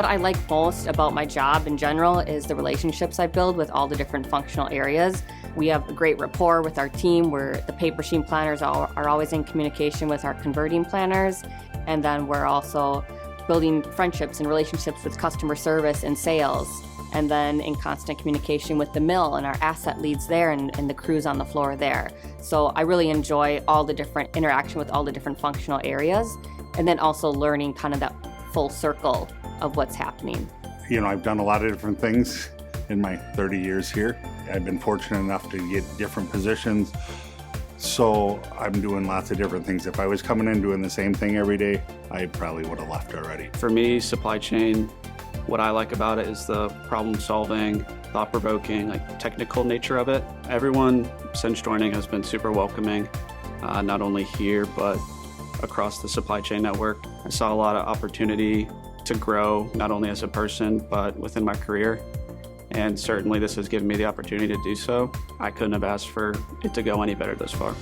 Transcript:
What I like most about my job in general is the relationships I build with all the different functional areas. We have a great rapport with our team where the paper machine planners are always in communication with our converting planners. And then we're also building friendships and relationships with customer service and sales. And then in constant communication with the mill and our asset leads there and the crews on the floor there. So I really enjoy all the different interaction with all the different functional areas. And then also learning kind of that full circle of what's happening. You know, I've done a lot of different things in my 30 years here. I've been fortunate enough to get different positions. So I'm doing lots of different things. If I was coming in doing the same thing every day, I probably would have left already. For me, supply chain, what I like about it is the problem solving, thought-provoking, like technical nature of it. Everyone since joining has been super welcoming, not only here, but across the supply chain network. I saw a lot of opportunity to grow, not only as a person, but within my career. And certainly this has given me the opportunity to do so. I couldn't have asked for it to go any better thus far.